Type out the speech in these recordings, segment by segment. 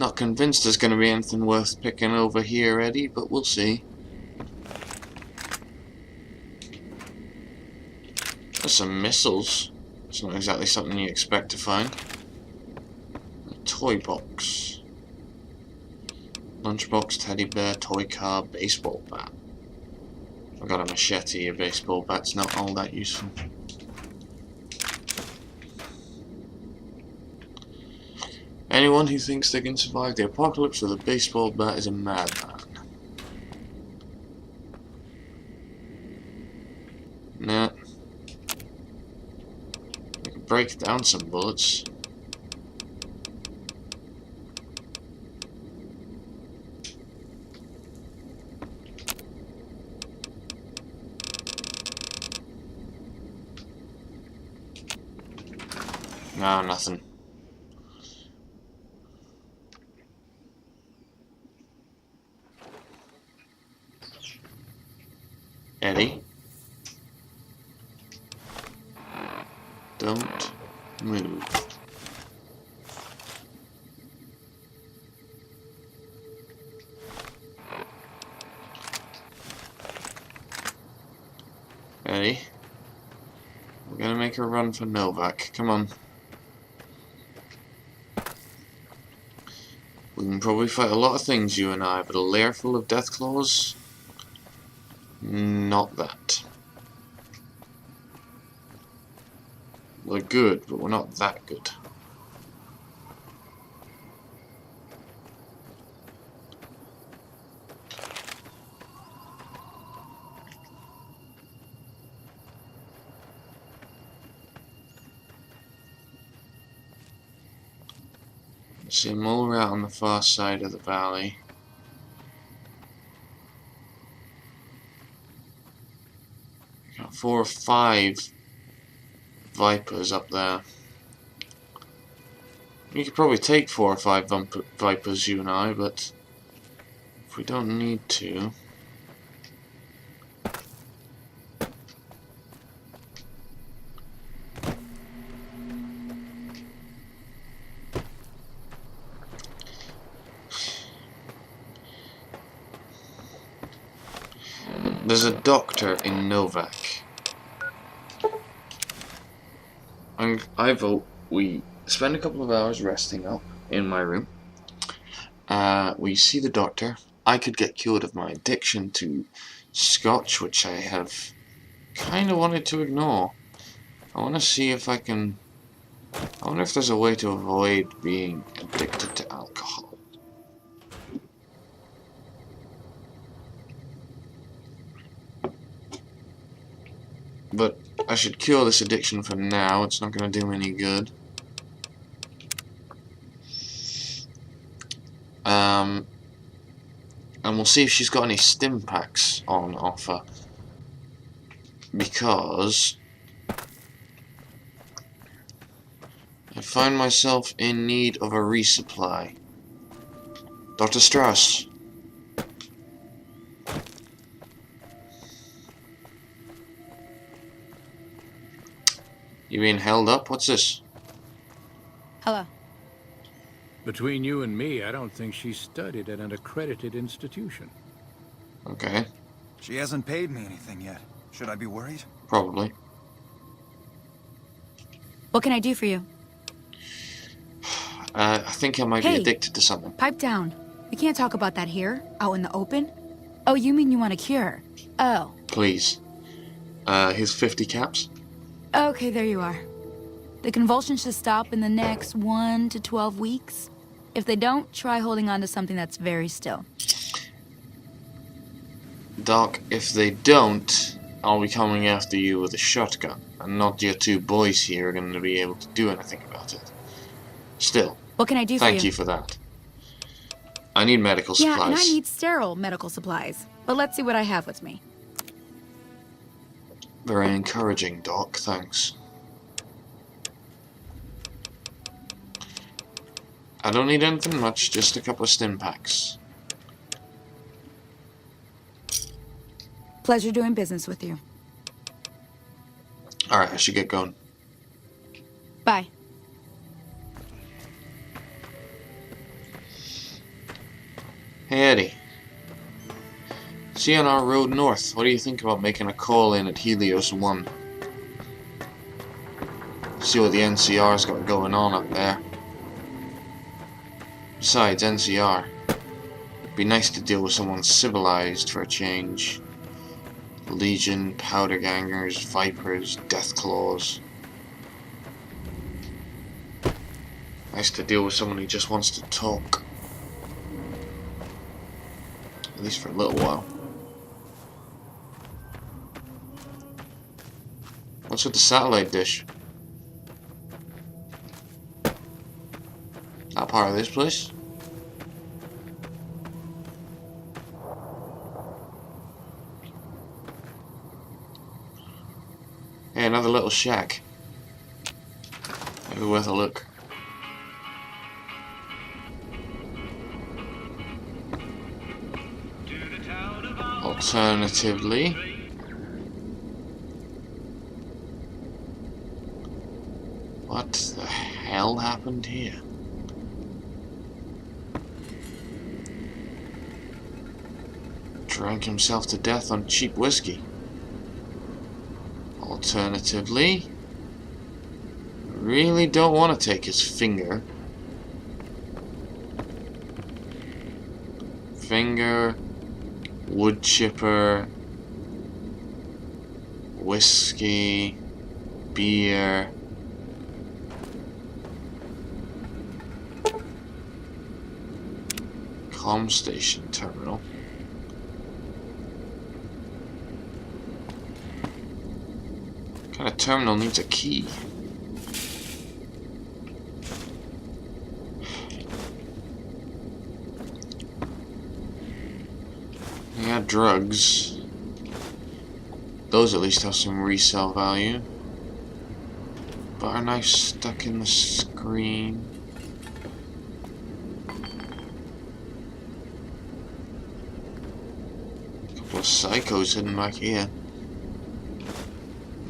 Not convinced there's going to be anything worth picking over here, Eddie, but we'll see. There's some missiles. It's not exactly something you expect to find. A toy box. Lunchbox, teddy bear, toy car, baseball bat. I've got a machete, a baseball bat's not all that useful. Anyone who thinks they can survive the apocalypse with a baseball bat is a madman. Nah. We can break down some bullets. Nah, nothing. Eddie? Don't move. Eddie? We're gonna make a run for Novak. Come on. We can probably fight a lot of things, you and I, but a lair full of death claws? Not that. We're good, but we're not that good. See them all out on the far side of the valley. Got 4 or 5 vipers up there. We could probably take 4 or 5 vipers, you and I, but if we don't need to. There's a doctor in Novak. I vote we spend a couple of hours resting up in my room. We see the doctor. I could get cured of my addiction to scotch, which I have kind of wanted to ignore. I want to see if I can... I wonder if there's a way to avoid being addicted to alcohol. But I should cure this addiction for now. It's not going to do me any good. And we'll see if she's got any stim packs on offer. Because I find myself in need of a resupply. Dr. Strauss. You being held up? What's this? Hello. Between you and me, I don't think she studied at an accredited institution. Okay. She hasn't paid me anything yet. Should I be worried? Probably. What can I do for you? I think I might be addicted to something. Pipe down. We can't talk about that here, out in the open. Oh, you mean you want a cure? Oh. Please. Here's 50 caps. Okay, there you are. The convulsions should stop in the next 1 to 12 weeks. If they don't, try holding on to something that's very still. Doc, if they don't, I'll be coming after you with a shotgun, and not your 2 boys here are going to be able to do anything about it. Still, what can I do for you? Thank you for that. I need medical supplies. Yeah, and I need sterile medical supplies. But let's see what I have with me. Very encouraging, Doc. Thanks. I don't need anything much, just a couple of stim packs. Pleasure doing business with you. Alright, I should get going. Bye. Hey Eddie. See you on our road north. What do you think about making a call in at Helios 1? See what the NCR's got going on up there. Besides, NCR. It'd be nice to deal with someone civilized for a change. Legion, powder gangers, vipers, death claws. Nice to deal with someone who just wants to talk. At least for a little while. What's with the satellite dish? Not part of this place? Hey, another little shack. Maybe worth a look. Alternatively, what the hell happened here? Drank himself to death on cheap whiskey. Alternatively, really don't want to take his finger. Wood chipper, whiskey, beer. Comm station terminal. What kind of terminal needs a key? Yeah, drugs. Those at least have some resale value. Butter knife stuck in the screen. Couple of psychos hidden back here.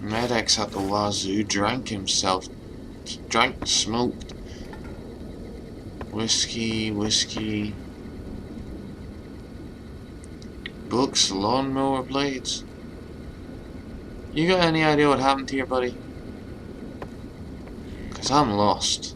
Medex at the wazoo, smoked. Whiskey. Books, lawnmower blades. You got any idea what happened here, buddy? 'Cause I'm lost.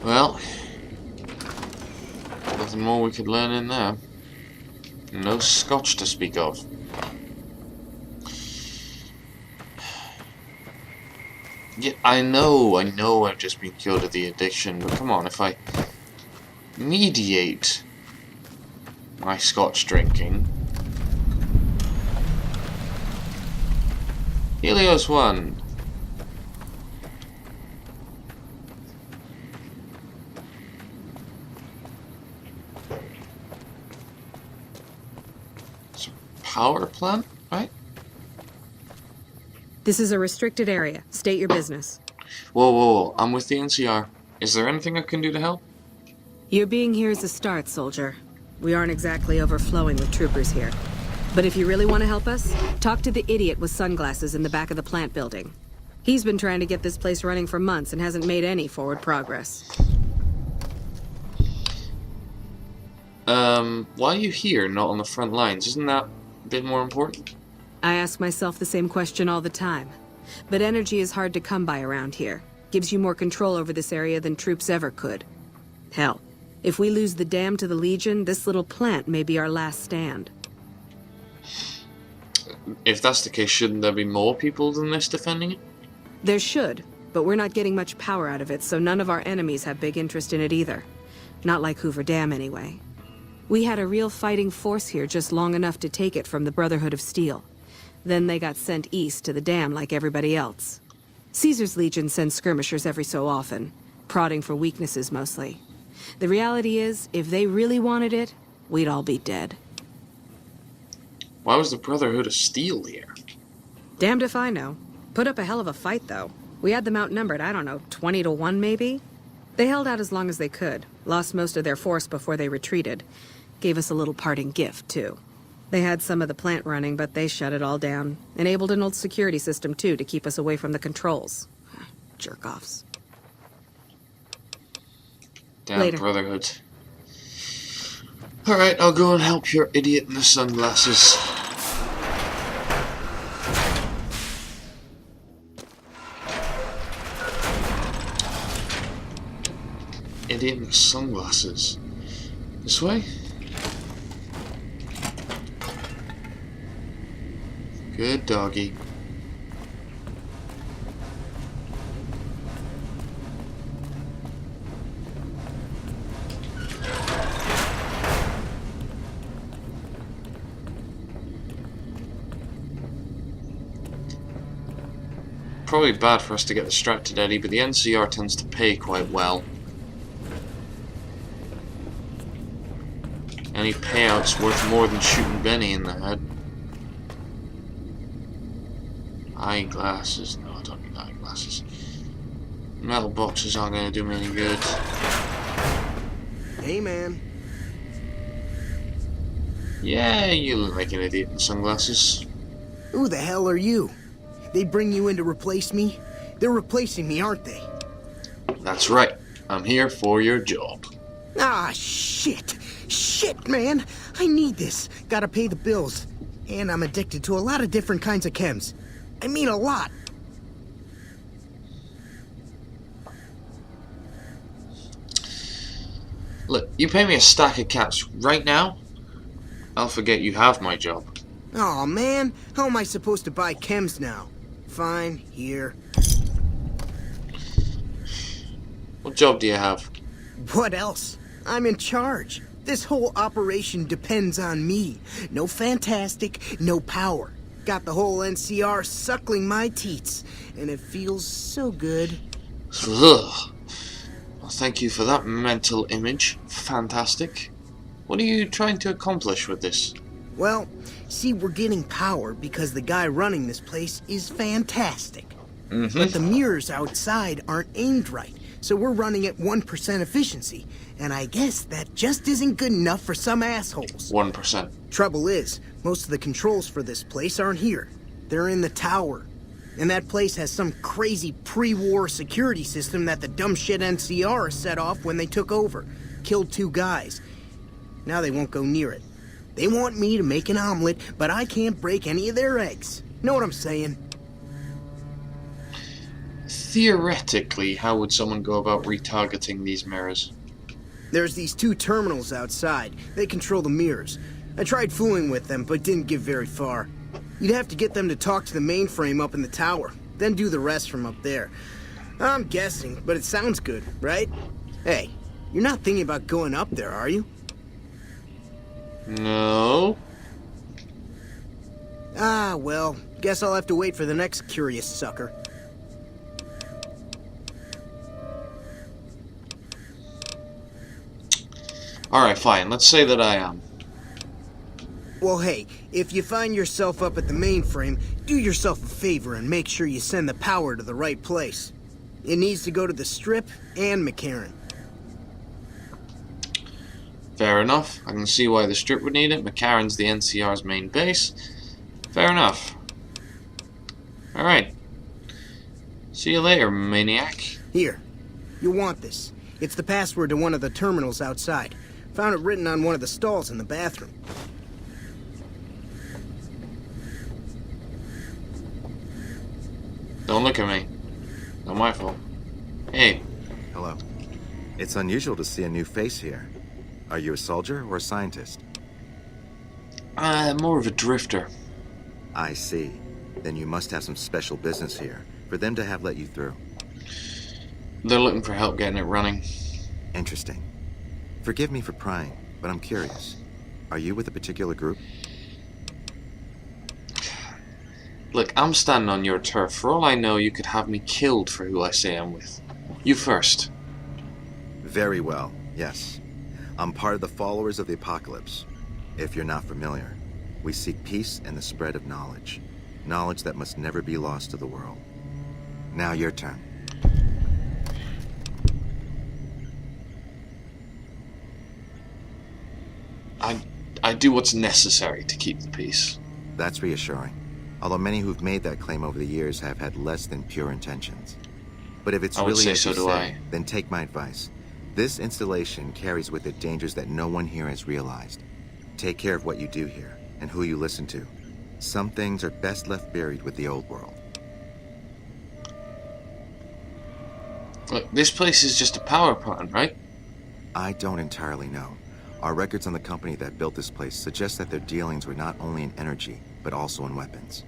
Well, nothing more we could learn in there. No scotch to speak of. Yeah, I know I've just been cured of the addiction, but come on, if I mediate my scotch drinking. Helios 1. Power plant, right? This is a restricted area. State your business. Whoa. I'm with the NCR. Is there anything I can do to help? Your being here is a start, soldier. We aren't exactly overflowing with troopers here. But if you really want to help us, talk to the idiot with sunglasses in the back of the plant building. He's been trying to get this place running for months and hasn't made any forward progress. Why are you here, not on the front lines? Isn't that a bit more important? I ask myself the same question all the time. But energy is hard to come by around here. Gives you more control over this area than troops ever could. Hell, if we lose the dam to the Legion, this little plant may be our last stand. If that's the case, shouldn't there be more people than this defending it? There should, but we're not getting much power out of it, so none of our enemies have big interest in it either. Not like Hoover Dam, anyway. We had a real fighting force here just long enough to take it from the Brotherhood of Steel. Then they got sent east to the dam like everybody else. Caesar's Legion sends skirmishers every so often, prodding for weaknesses mostly. The reality is, if they really wanted it, we'd all be dead. Why was the Brotherhood of Steel here? Damned if I know. Put up a hell of a fight, though. We had them outnumbered, I don't know, 20 to 1 maybe? They held out as long as they could, lost most of their force before they retreated. Gave us a little parting gift, too. They had some of the plant running, but they shut it all down. Enabled an old security system, too, to keep us away from the controls. Jerk-offs. Damn Later. Brotherhood. Alright, I'll go and help your idiot in the sunglasses. Idiot in the sunglasses. This way? Good doggy. Probably bad for us to get distracted, Eddie, but the NCR tends to pay quite well. Any payout's worth more than shooting Benny in the head. Eyeglasses. No, I don't need eyeglasses. Metal boxes aren't going to do me any good. Hey, man. Yeah, you look like an idiot in sunglasses. Who the hell are you? They bring you in to replace me? They're replacing me, aren't they? That's right. I'm here for your job. Ah, shit. Shit, man. I need this. Gotta pay the bills. And I'm addicted to a lot of different kinds of chems. I mean a lot. Look, you pay me a stack of caps right now, I'll forget you have my job. Aw, man. How am I supposed to buy chems now? Fine, here. What job do you have? What else? I'm in charge. This whole operation depends on me. No fantastic, no power. Got the whole NCR suckling my teats, and it feels so good. Ugh. Well, thank you for that mental image. Fantastic. What are you trying to accomplish with this? Well, see, we're getting power because the guy running this place is fantastic. But the mirrors outside aren't aimed right, so we're running at 1% efficiency. And I guess that just isn't good enough for some assholes. 1%. Trouble is, most of the controls for this place aren't here. They're in the tower. And that place has some crazy pre-war security system that the dumb shit NCR set off when they took over. Killed 2 guys. Now they won't go near it. They want me to make an omelet, but I can't break any of their eggs. Know what I'm saying? Theoretically, how would someone go about retargeting these mirrors? There's these 2 terminals outside. They control the mirrors. I tried fooling with them, but didn't get very far. You'd have to get them to talk to the mainframe up in the tower, then do the rest from up there. I'm guessing, but it sounds good, right? Hey, you're not thinking about going up there, are you? No. Ah, well, guess I'll have to wait for the next curious sucker. Alright, fine. Let's say that I am. Well, hey, if you find yourself up at the mainframe, do yourself a favor and make sure you send the power to the right place. It needs to go to the Strip and McCarran. Fair enough. I can see why the Strip would need it. McCarran's the NCR's main base. Fair enough. Alright. See you later, maniac. Here, you'll want this. It's the password to one of the terminals outside. Found it written on one of the stalls in the bathroom. Don't look at me. Not my fault. Hey. Hello. It's unusual to see a new face here. Are you a soldier or a scientist? More of a drifter. I see. Then you must have some special business here for them to have let you through. They're looking for help getting it running. Interesting. Forgive me for prying, but I'm curious. Are you with a particular group? Look, I'm standing on your turf. For all I know, you could have me killed for who I say I'm with. You first. Very well, yes. I'm part of the Followers of the Apocalypse. If you're not familiar, we seek peace and the spread of knowledge. Knowledge that must never be lost to the world. Now your turn. I do what's necessary to keep the peace. That's reassuring. Although many who've made that claim over the years have had less than pure intentions. But if it's I would really say as so you do say, I. then take my advice. This installation carries with it dangers that no one here has realized. Take care of what you do here, and who you listen to. Some things are best left buried with the old world. Look, this place is just a power plant, right? I don't entirely know. Our records on the company that built this place suggest that their dealings were not only in energy, but also in weapons.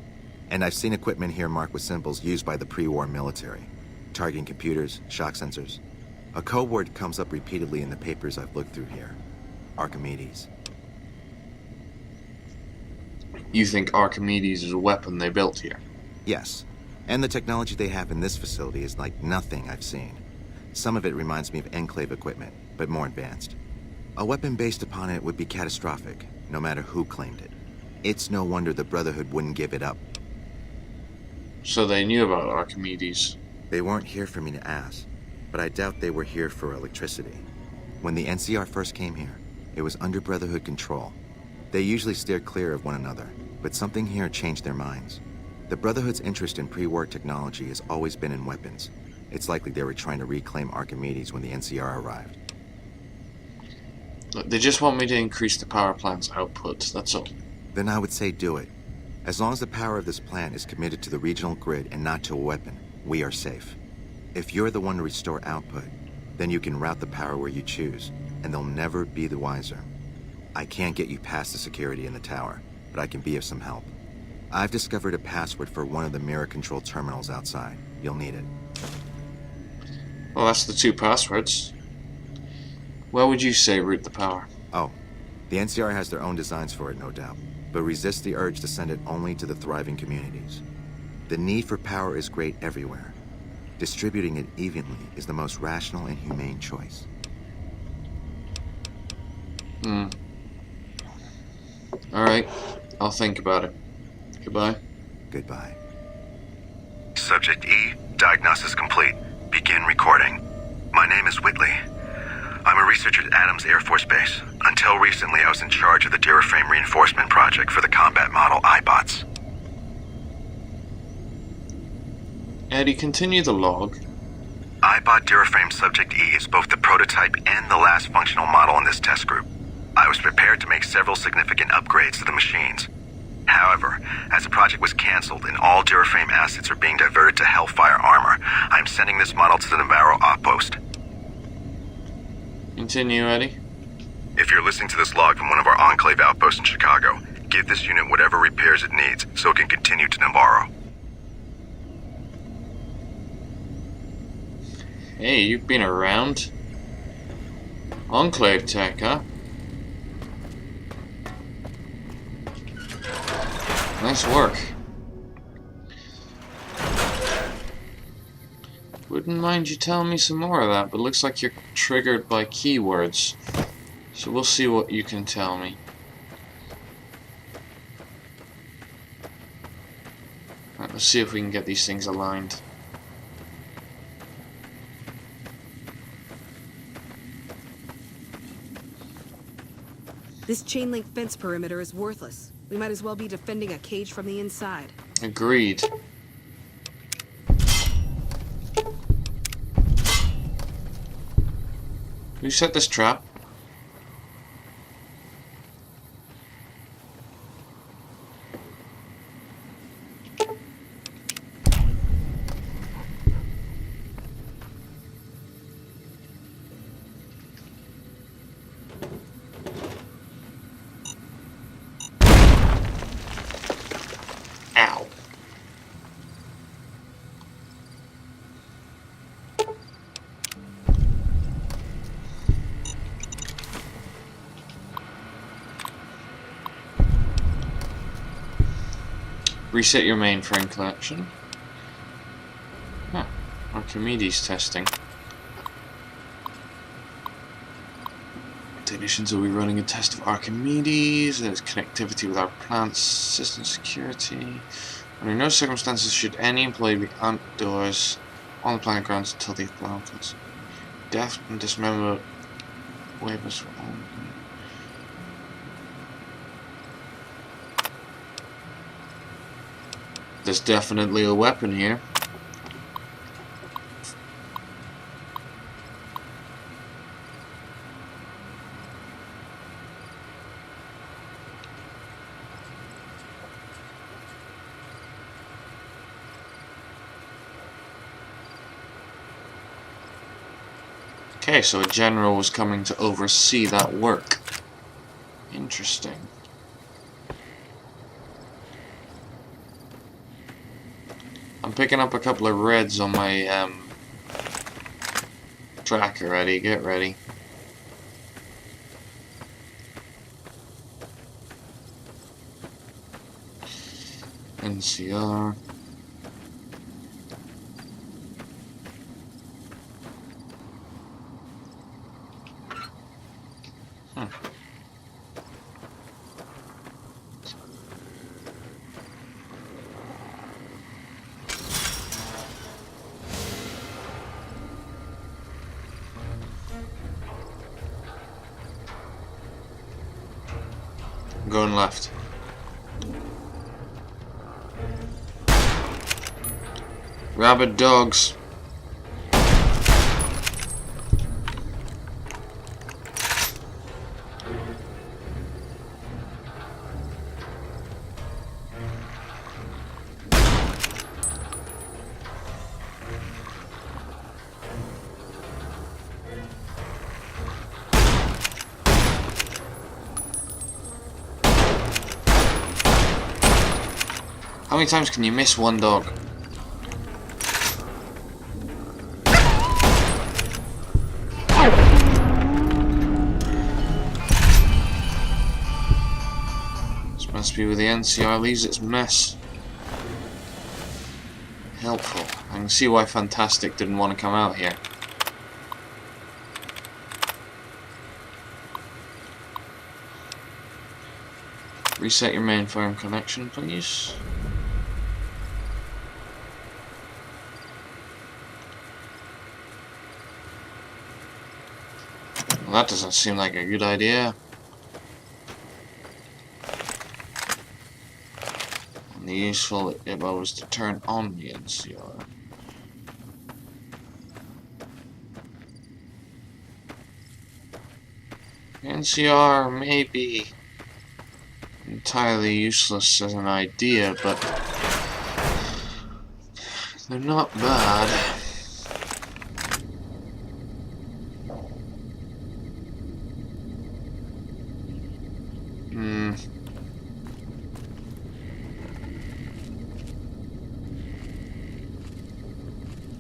And I've seen equipment here marked with symbols used by the pre-war military. Targeting computers, shock sensors. A code word comes up repeatedly in the papers I've looked through here. Archimedes. You think Archimedes is a weapon they built here? Yes. And the technology they have in this facility is like nothing I've seen. Some of it reminds me of Enclave equipment, but more advanced. A weapon based upon it would be catastrophic, no matter who claimed it. It's no wonder the Brotherhood wouldn't give it up. So they knew about Archimedes. They weren't here for me to ask, but I doubt they were here for electricity. When the NCR first came here, it was under Brotherhood control. They usually steer clear of one another, but something here changed their minds. The Brotherhood's interest in pre-war technology has always been in weapons. It's likely they were trying to reclaim Archimedes when the NCR arrived. Look, they just want me to increase the power plant's output, that's all. Then I would say do it. As long as the power of this plant is committed to the regional grid and not to a weapon, we are safe. If you're the one to restore output, then you can route the power where you choose, and they'll never be the wiser. I can't get you past the security in the tower, but I can be of some help. I've discovered a password for one of the mirror control terminals outside. You'll need it. Well, that's the 2 passwords. Where would you say route the power? Oh, the NCR has their own designs for it, no doubt, but resist the urge to send it only to the thriving communities. The need for power is great everywhere. Distributing it evenly is the most rational and humane choice. Alright, I'll think about it. Goodbye. Goodbye. Subject E, diagnosis complete. Begin recording. My name is Whitley. I'm a researcher at Adams Air Force Base. Until recently, I was in charge of the Duraframe reinforcement project for the combat model iBots. Eddie, continue the log. iBot Duraframe Subject E is both the prototype and the last functional model in this test group. I was prepared to make several significant upgrades to the machines. However, as the project was canceled and all Duraframe assets are being diverted to Hellfire armor, I'm sending this model to the Navarro outpost. Continue, Eddie. If you're listening to this log from one of our Enclave outposts in Chicago, give this unit whatever repairs it needs so it can continue to Navarro. Hey, you've been around. Enclave tech, huh? Nice work. Wouldn't mind you telling me some more of that, but looks like you're triggered by keywords. So we'll see what you can tell me. Right, let's see if we can get these things aligned. This chain link fence perimeter is worthless. We might as well be defending a cage from the inside. Agreed. Who set this trap? Ow. Reset your mainframe collection. Huh. Archimedes testing. Technicians will be running a test of Archimedes. There's connectivity with our plant system security. Under no circumstances should any employee be outdoors on the plant grounds until the plants. Death and dismember waivers for all. There's definitely a weapon here. Okay, so a general was coming to oversee that work. Interesting. I'm picking up a couple of reds on my tracker. Ready, get ready. NCR. Going left. Rabid dogs. How many times can you miss one dog? This must be where the NCR leaves its mess. Helpful. I can see why Fantastic didn't want to come out here. Reset your mainframe connection, please. Well, that doesn't seem like a good idea. Only useful if I was to turn on the NCR. NCR may be entirely useless as an idea, but they're not bad.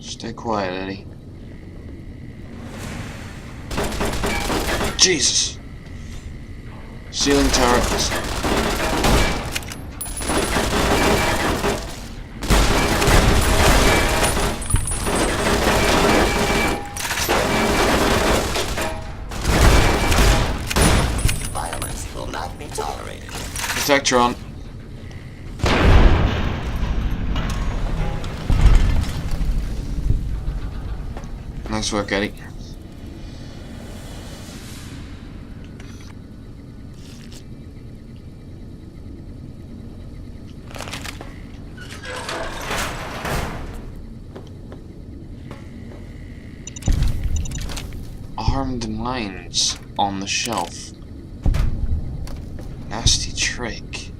Stay quiet, Eddie. Jesus! Ceiling turrets. Violence will not be tolerated. Protector on. Nice work, Eddie. Armed mines on the shelf. Nasty trick.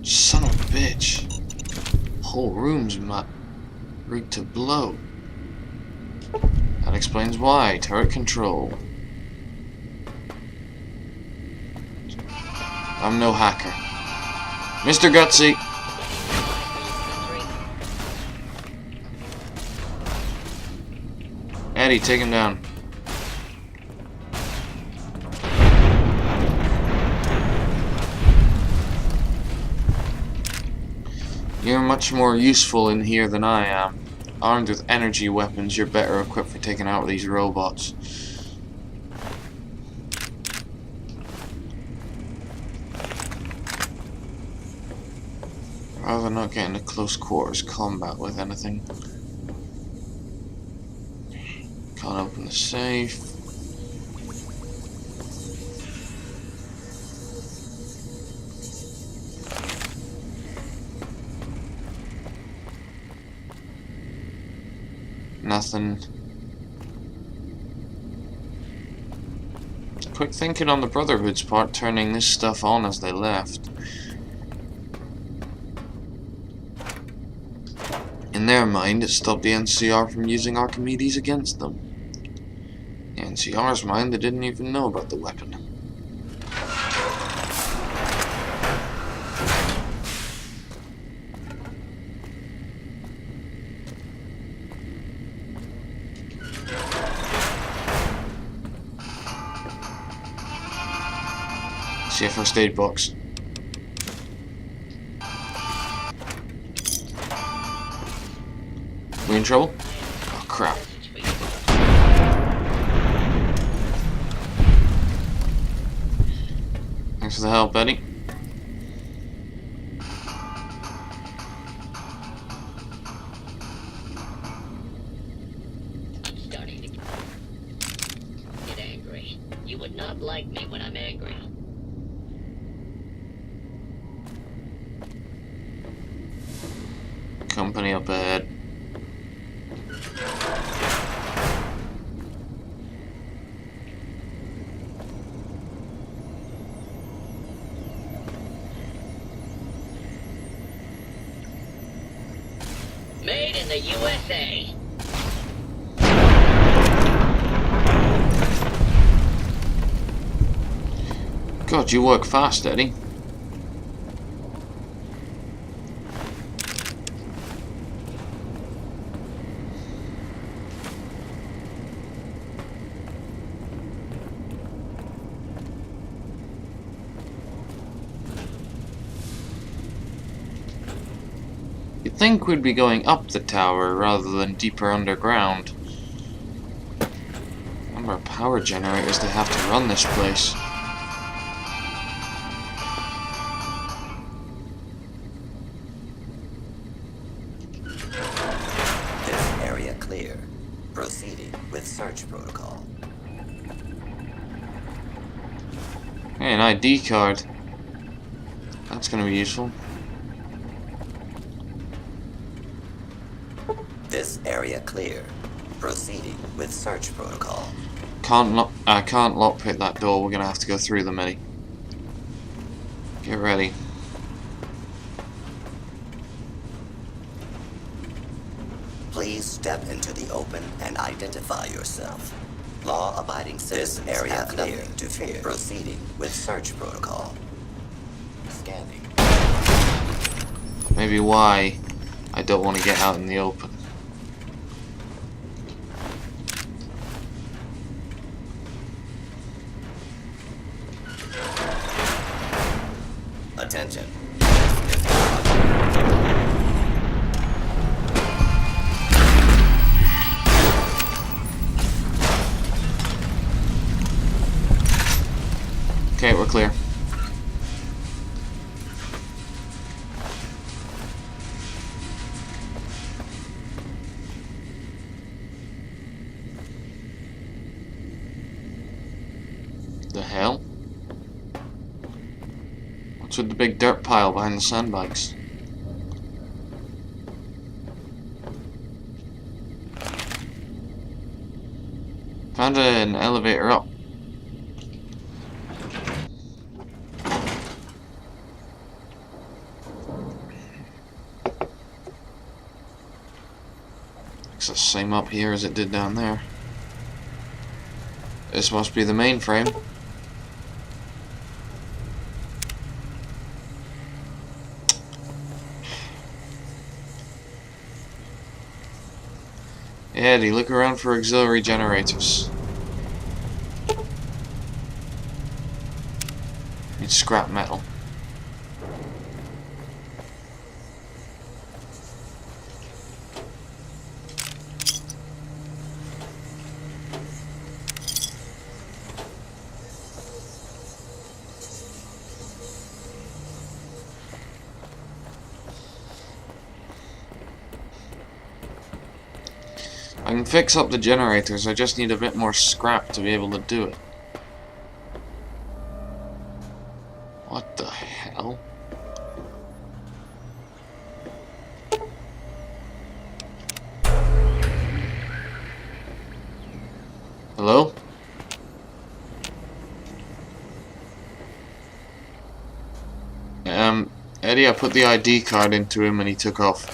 Son of a bitch. Whole room's rigged to blow. That explains why. Turret control. I'm no hacker. Mr. Gutsy! Eddie, take him down. You're much more useful in here than I am. Armed with energy weapons, you're better equipped for taking out these robots. Rather than not get into close quarters combat with anything. Can't open the safe. nothing. Quick thinking on the Brotherhood's part, turning this stuff on as they left. In their mind, it stopped the NCR from using Archimedes against them. In NCR's mind, they didn't even know about the weapon. See a first aid box. We in trouble? Oh crap. Thanks for the help, Eddie. I'm starting to get angry. You would not like me when I'm angry. Company up ahead. Made in the USA. God, you work fast, Eddie. You'd think we'd be going up the tower rather than deeper underground. Number of power generators they have to run this place. This area clear. Proceeding with search protocol. Hey, an ID card. That's gonna be useful. This area clear. Proceeding with search protocol. I can't lockpick that door. We're gonna have to go through them, Eddie. Get ready. Please step into the open and identify yourself. Law-abiding citizens have nothing to fear. Proceeding with search protocol. Scanning. Maybe why I don't want to get out in the open. Attention. Okay, we're clear. The hell? What's with the big dirt pile behind the sandbags? Found an elevator up. Looks the same up here as it did down there. This must be the mainframe. Eddie, look around for auxiliary generators. Need scrap metal. I can fix up the generators, I just need a bit more scrap to be able to do it. What the hell? Hello? Eddie, I put the ID card into him and he took off.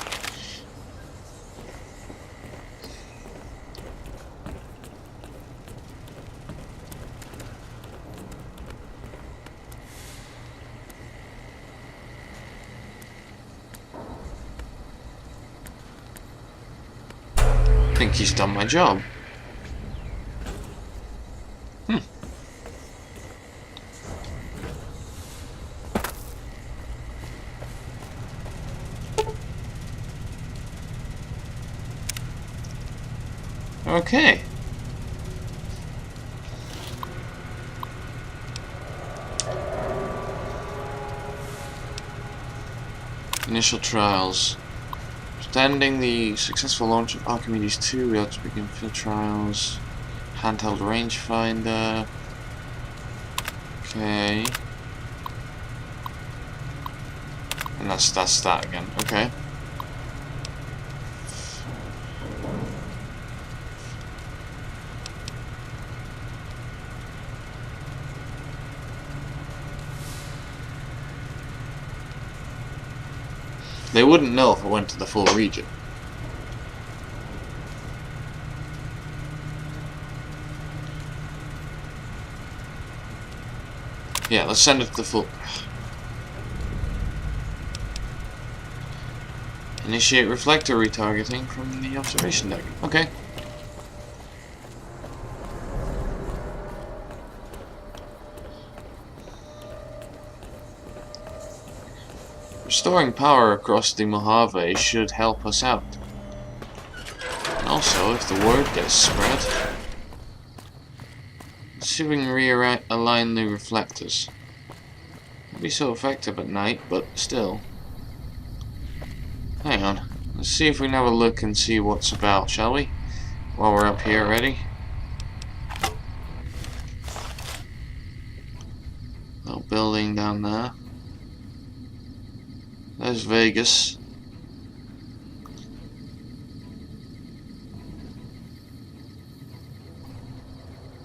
I think he's done my job. Okay. Initial trials. Standing the successful launch of Archimedes 2, we have to begin field trials. Handheld rangefinder. Okay. And that's that again. Okay. They wouldn't know if I went to the full region. Yeah, let's send it to the full... Initiate reflector retargeting from the observation deck. Okay. Restoring power across the Mojave should help us out. And also, if the word gets spread, let's see if we can realign the reflectors. Won't be so effective at night, but still. Hang on. Let's see if we can have a look and see what's about, shall we? While we're up here already. Little building down there. There's Vegas.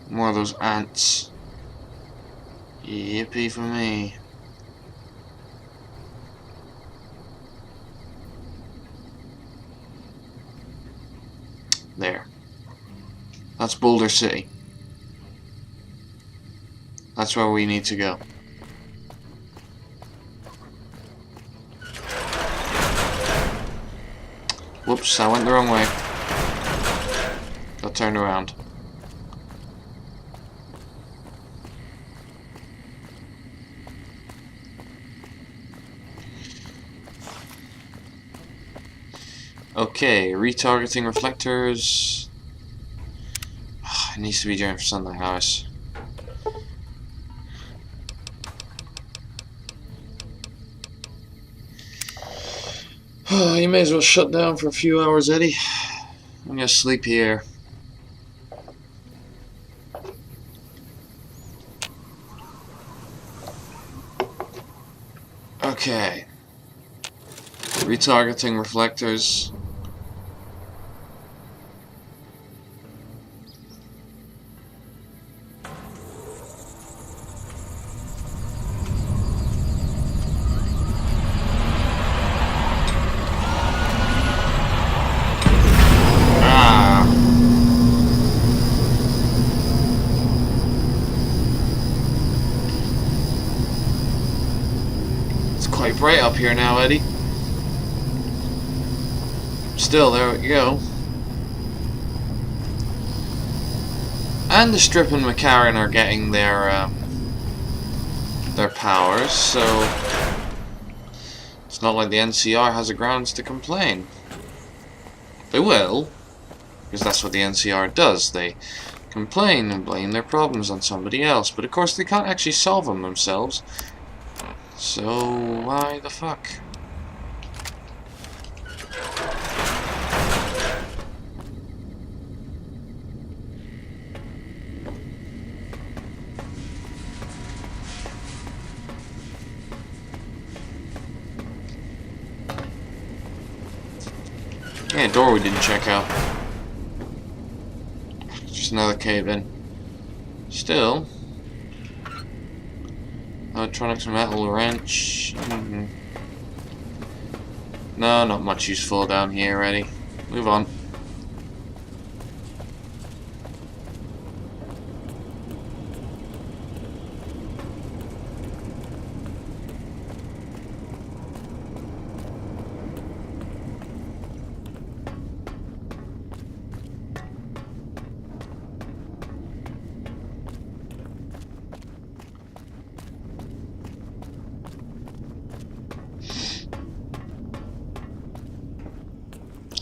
More of those ants. Yippee for me. There. That's Boulder City. That's where we need to go. Whoops, I went the wrong way. Got turned around. Okay, retargeting reflectors. It needs to be during sunlight hours. You may as well shut down for a few hours, Eddie. I'm gonna sleep here. Okay. Retargeting reflectors. Quite bright up here now, Eddie. Still, there we go. And the Strip and McCarran are getting their powers, so it's not like the NCR has a grounds to complain. They will, because that's what the NCR does. They complain and blame their problems on somebody else, but of course they can't actually solve them themselves. So, why the fuck? Yeah, door we didn't check out. Just another cave in. Still. Electronics, metal, wrench. No, not much useful down here already. Move on.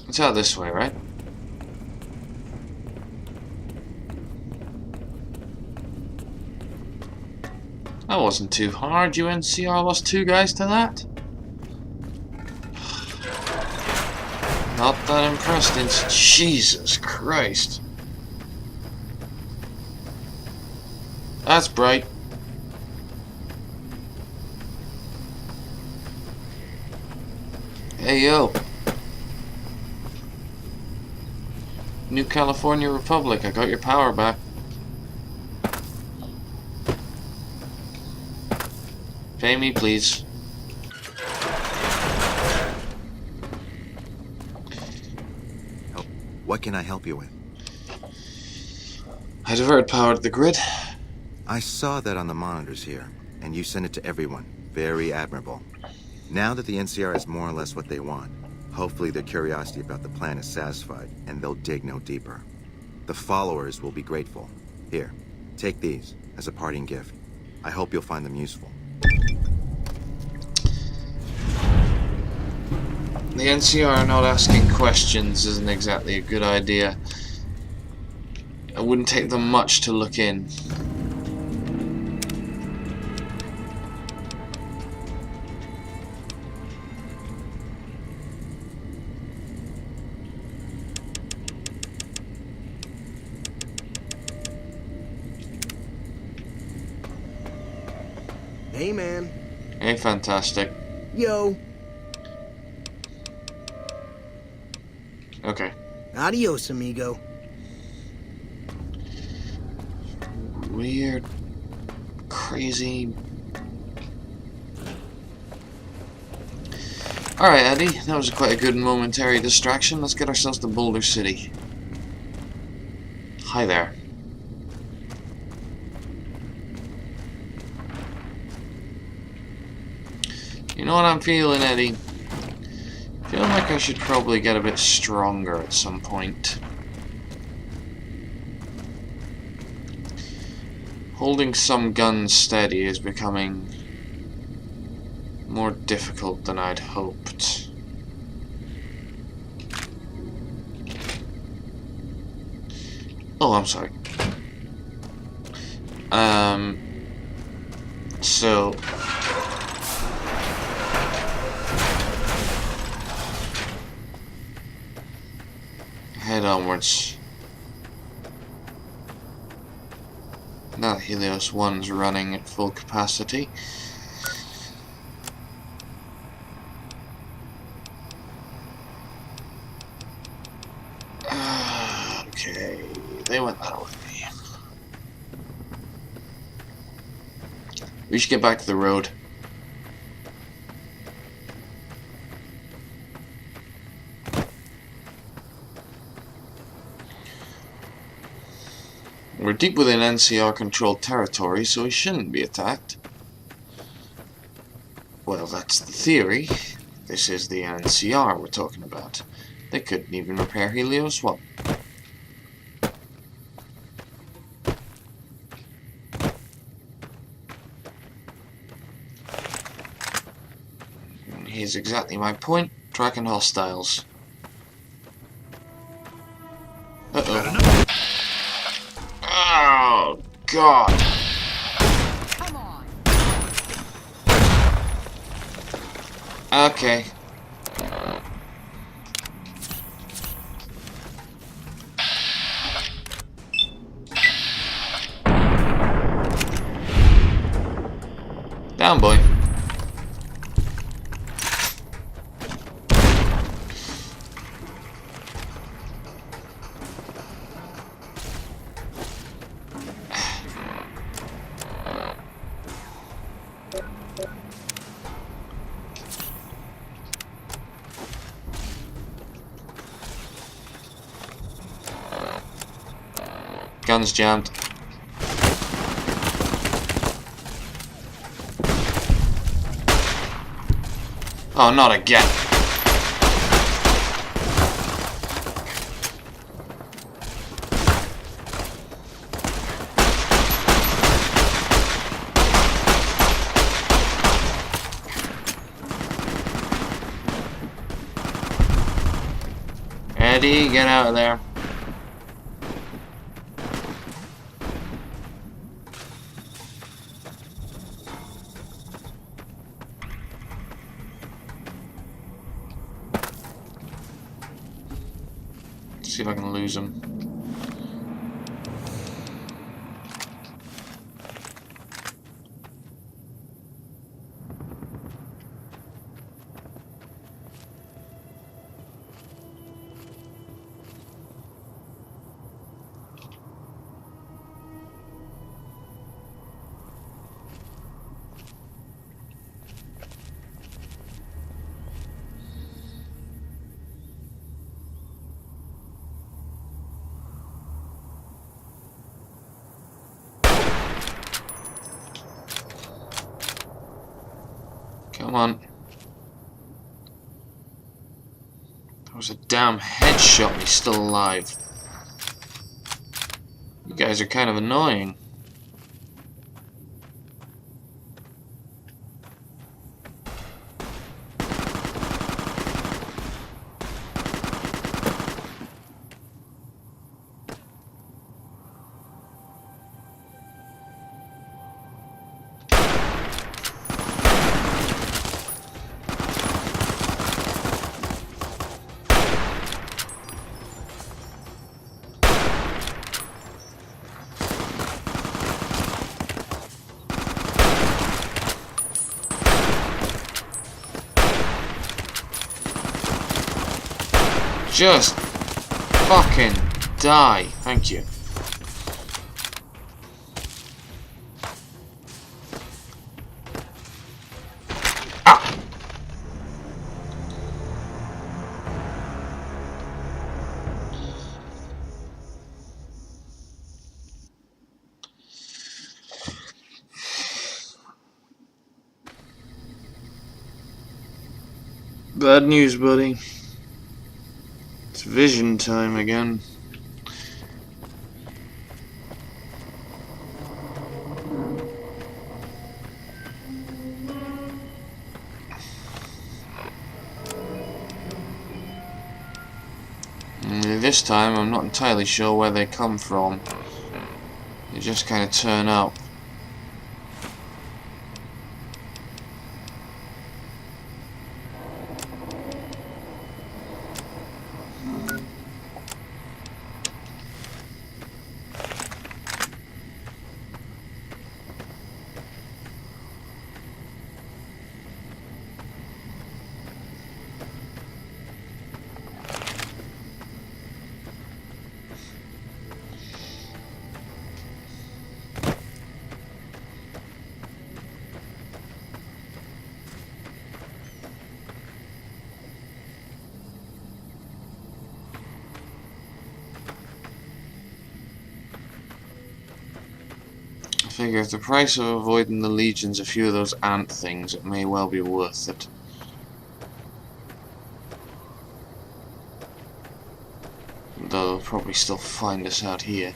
It's out this way, right? That wasn't too hard. UNCR lost 2 guys to that. Not that impressed. Jesus Christ. That's bright. Hey yo. New California Republic, I got your power back. Pay me, please. Oh, what can I help you with? I diverted power to the grid. I saw that on the monitors here, and you sent it to everyone. Very admirable. Now that the NCR is more or less what they want, hopefully their curiosity about the plan is satisfied, and they'll dig no deeper. The followers will be grateful. Here, take these as a parting gift. I hope you'll find them useful. The NCR not asking questions isn't exactly a good idea. It wouldn't take them much to look in. Hey, man. Hey, fantastic. Yo. Okay. Adios, amigo. Weird. Crazy. Alright, Eddie. That was quite a good momentary distraction. Let's get ourselves to Boulder City. Hi there. You know what I'm feeling, Eddie? Feeling like I should probably get a bit stronger at some point. Holding some guns steady is becoming more difficult than I'd hoped. Oh, I'm sorry. So head onwards. Now that Helios 1's running at full capacity. Okay, they went that way. We should get back to the road. We're deep within NCR-controlled territory, so we shouldn't be attacked. Well, that's the theory. This is the NCR we're talking about. They couldn't even repair Helios 1. Here's exactly my point. Tracking hostiles. Uh-oh. Oh, God. Come on. Okay. Down, boy. gun's jammed. Oh, not again. Eddie, get out of there. See if I can lose him. Come on. That was a damn headshot and he's still alive. You guys are kind of annoying. Just fucking die. Thank you. Ah! Bad news, buddy. It's vision time again. This time I'm not entirely sure where they come from. They just kind of turn up. I figure if the price of avoiding the legions a few of those ant things, it may well be worth it. Though they'll probably still find us out here.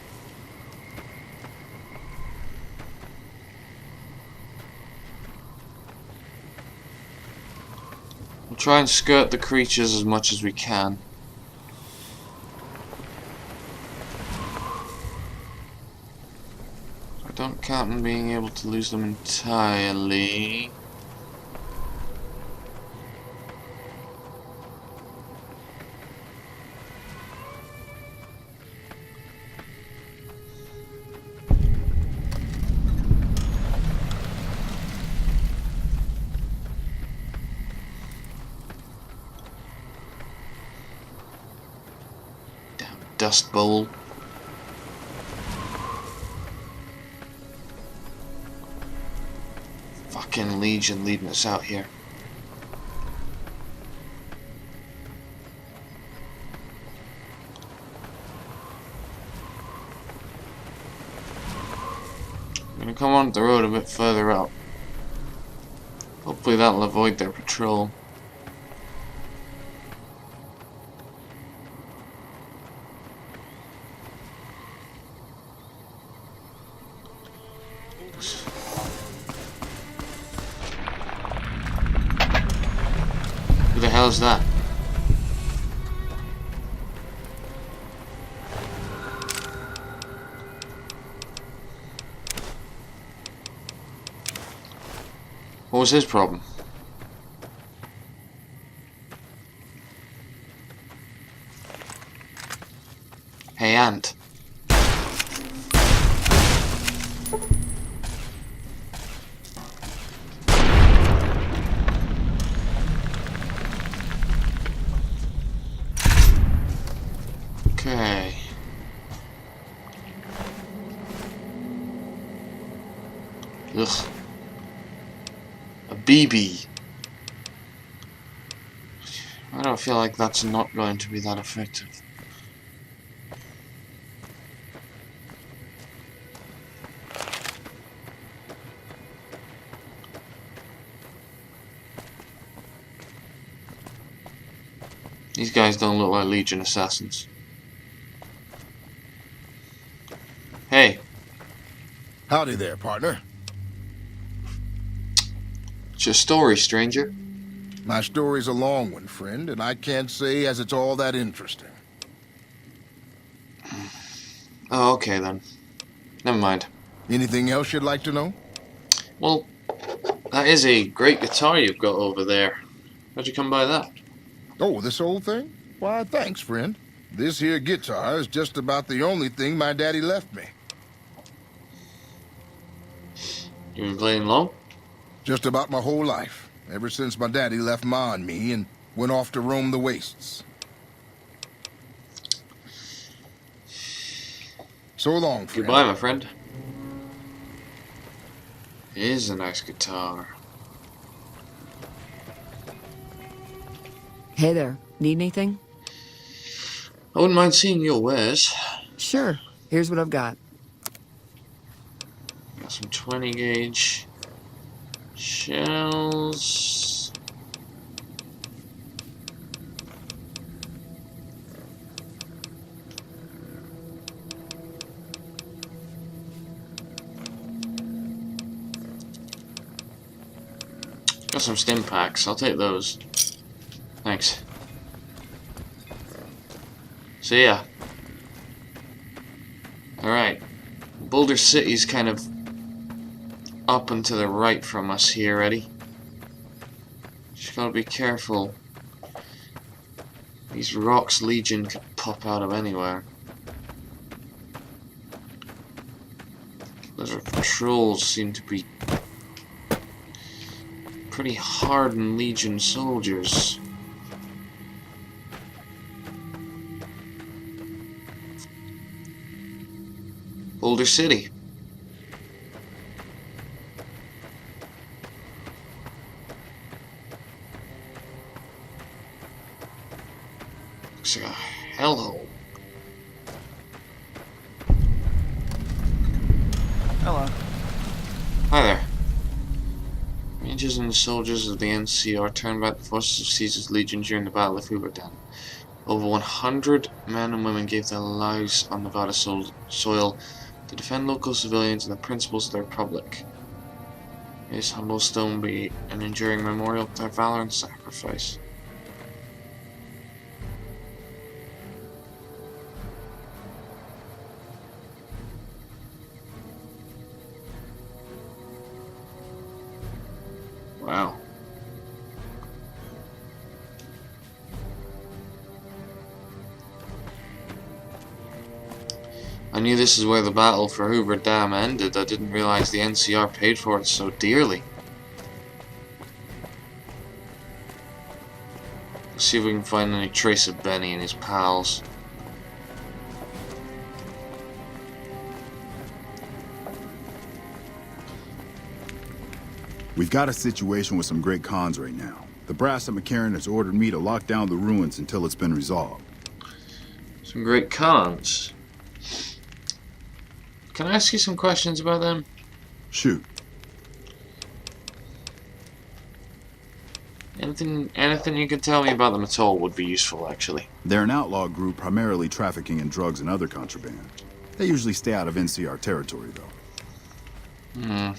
We'll try and skirt the creatures as much as we can. I don't count on being able to lose them entirely. Damn dust bowl. Fucking Legion leading us out here. gonna come on the road a bit further up. Hopefully that'll avoid their patrol. Who the hell is that? What was his problem? Hey, Ant. Okay. Ugh. A BB. I don't feel like that's not going to be that effective. These guys don't look like Legion assassins. Hey. Howdy there, partner. What's your story, stranger? My story's a long one, friend, and I can't say as it's all that interesting. Oh, okay then. Never mind. Anything else you'd like to know? Well, that is a great guitar you've got over there. How'd you come by that? Oh, this old thing? Why, thanks, friend. This here guitar is just about the only thing my daddy left me. You been playing long? Just about my whole life, ever since my daddy left Ma and me and went off to roam the wastes. So long, friend. Goodbye, my friend. It is a nice guitar. Hey there, need anything? I wouldn't mind seeing your wares. Sure, here's what I've got. Got some 20 gauge shells. Got some stim packs, I'll take those. Thanks. See ya. Alright. Boulder City's kind of up and to the right from us here, Eddie. Just gotta be careful. These rocks Legion could pop out of anywhere. Those patrols seem to be pretty hardened Legion soldiers. Boulder City. Looks like a hellhole. Hello. Hi there. Rangers and the soldiers of the NCR turned back the forces of Caesar's Legion during the Battle of Hoover Dam. Over 100 men and women gave their lives on Nevada soil to defend local civilians and the principles of the Republic. May this humble stone be an enduring memorial of their valor and sacrifice. Wow. I knew this is where the battle for Hoover Dam ended. I didn't realize the NCR paid for it so dearly. Let's see if we can find any trace of Benny and his pals. We've got a situation with some great cons right now. The brass at McCarran has ordered me to lock down the ruins until it's been resolved. Some great cons. Can I ask you some questions about them? Shoot. Anything you can tell me about them at all would be useful, actually. They're an outlaw group primarily trafficking in drugs and other contraband. They usually stay out of NCR territory, though.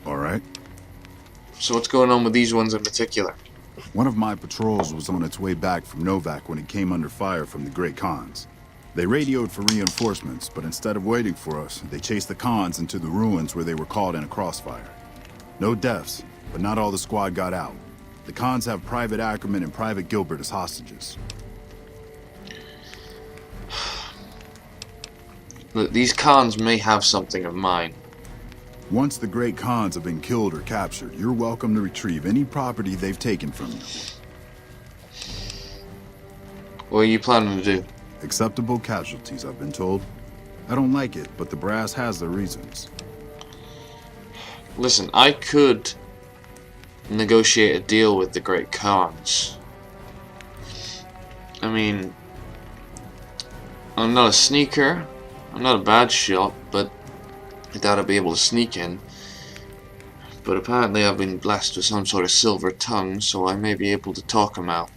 All right. So what's going on with these ones in particular? One of my patrols was on its way back from Novak when it came under fire from the Great Khans. They radioed for reinforcements, but instead of waiting for us, they chased the Khans into the ruins where they were caught in a crossfire. No deaths, but not all the squad got out. The Khans have Private Ackerman and Private Gilbert as hostages. Look, these Khans may have something of mine. Once the Great Khans have been killed or captured, you're welcome to retrieve any property they've taken from you. What are you planning to do? Acceptable casualties, I've been told. I don't like it, but the brass has their reasons. Listen, I could negotiate a deal with the Great Khans. I mean, I'm not a sneaker, I'm not a bad shot, but I doubt I'd be able to sneak in. But apparently I've been blessed with some sort of silver tongue, so I may be able to talk them out.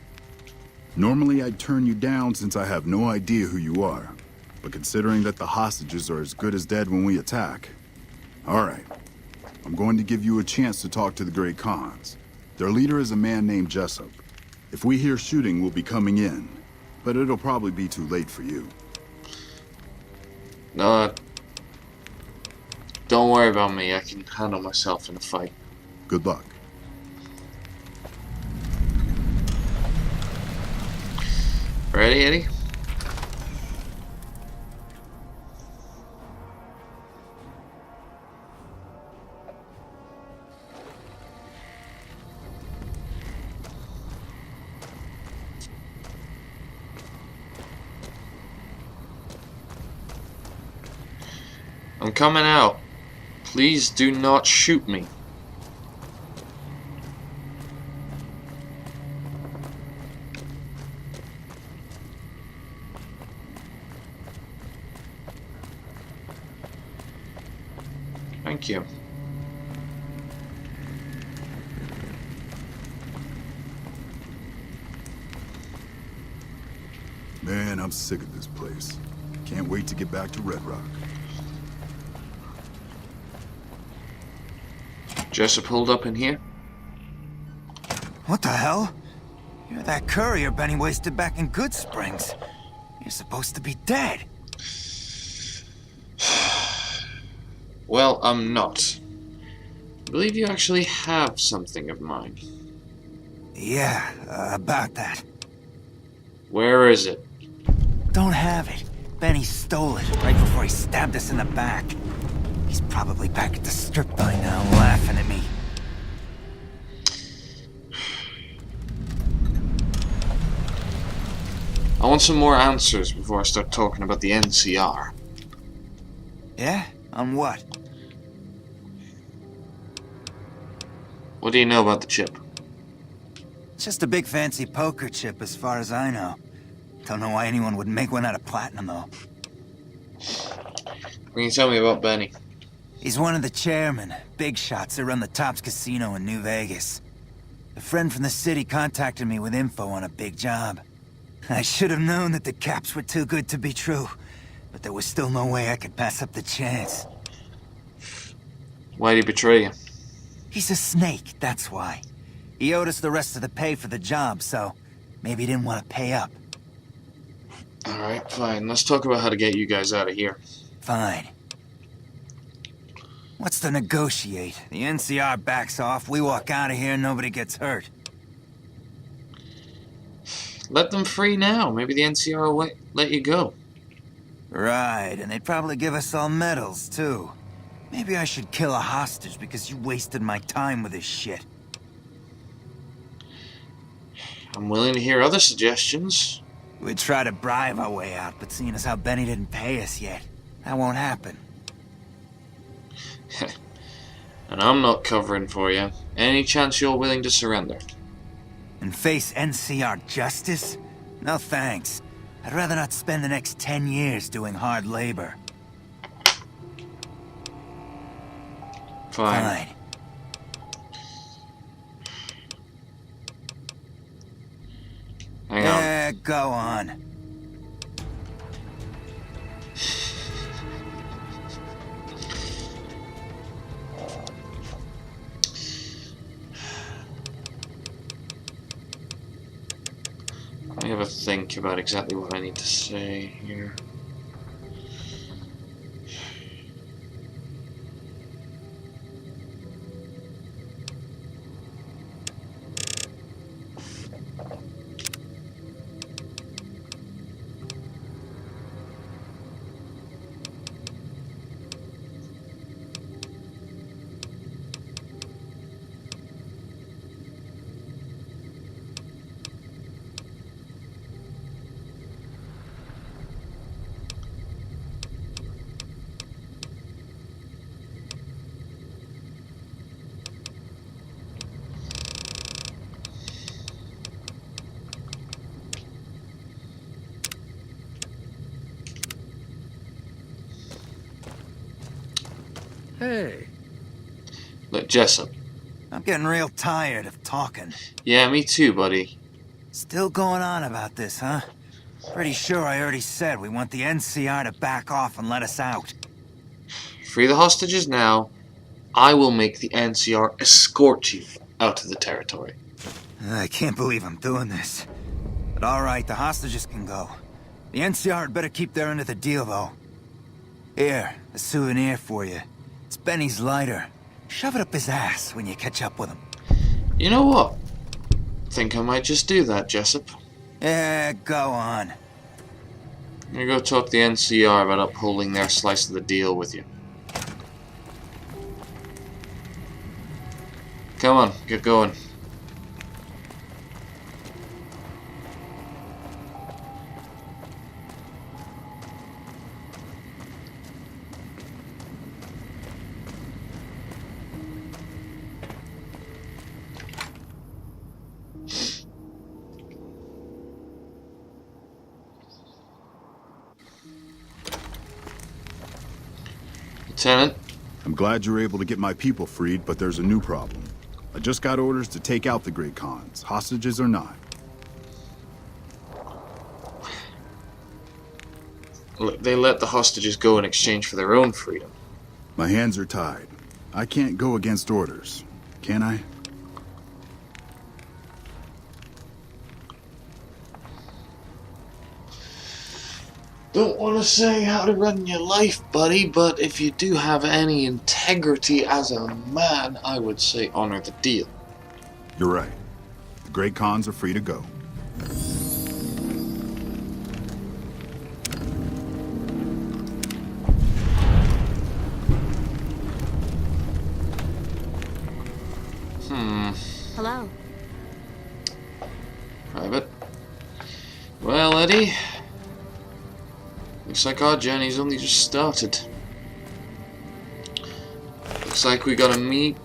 Normally I'd turn you down since I have no idea who you are. But considering that the hostages are as good as dead when we attack... Alright. I'm going to give you a chance to talk to the Great Khans. Their leader is a man named Jessup. If we hear shooting, we'll be coming in. But it'll probably be too late for you. Don't worry about me, I can handle myself in a fight. Good luck. Ready, Eddie? I'm coming out. Please do not shoot me. Thank you. Man, I'm sick of this place. Can't wait to get back to Red Rock. Jessup pulled up in here? What the hell? You're that courier Benny wasted back in Good Springs. You're supposed to be dead. Well, I'm not. I believe you actually have something of mine. Yeah, about that. Where is it? Don't have it. Benny stole it right before he stabbed us in the back. He's probably back at the strip by now, laughing at me. I want some more answers before I start talking about the NCR. Yeah? On what? What do you know about the chip? It's just a big fancy poker chip as far as I know. Don't know why anyone would make one out of platinum, though. What can you tell me about Benny? He's one of the chairmen, big shots that run the Tops Casino in New Vegas. A friend from the city contacted me with info on a big job. I should have known that the caps were too good to be true, but there was still no way I could pass up the chance. Why'd he betray you? He's a snake, that's why. He owed us the rest of the pay for the job, so maybe he didn't want to pay up. Alright, fine. Let's talk about how to get you guys out of here. Fine. What's to negotiate? The NCR backs off, we walk out of here, nobody gets hurt. Let them free now. Maybe the NCR will let you go. Right, and they'd probably give us all medals, too. Maybe I should kill a hostage because you wasted my time with this shit. I'm willing to hear other suggestions. We'd try to bribe our way out, but seeing as how Benny didn't pay us yet, that won't happen. And I'm not covering for you. Any chance you're willing to surrender? And face NCR justice? No thanks. I'd rather not spend the next 10 years doing hard labor. Fine. Hang on. Yeah, go on. Let me have a think about exactly what I need to say here. Hey. Look, Jessup. I'm getting real tired of talking. Yeah, me too, buddy. Still going on about this, huh? Pretty sure I already said we want the NCR to back off and let us out. Free the hostages now. I will make the NCR escort you out of the territory. I can't believe I'm doing this. But alright, the hostages can go. The NCR had better keep their end of the deal, though. Here, a souvenir for you. It's Benny's lighter. Shove it up his ass when you catch up with him. You know what? Think I might just do that, Jessup. Yeah, go on. I'm gonna go talk to the NCR about upholding their slice of the deal with you. Come on, get going. Lieutenant? I'm glad you were able to get my people freed, but there's a new problem. I just got orders to take out the Great Khans, hostages or not. They let the hostages go in exchange for their own freedom. My hands are tied. I can't go against orders, can I? Don't want to say how to run your life, buddy, but if you do have any integrity as a man, I would say honor the deal. You're right. The Great Khans are free to go. Hello. Private. Well, Eddie, looks like our journey's only just started. Looks like we got a need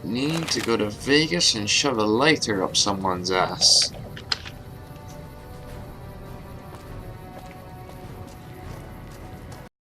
to go to Vegas and shove a lighter up someone's ass.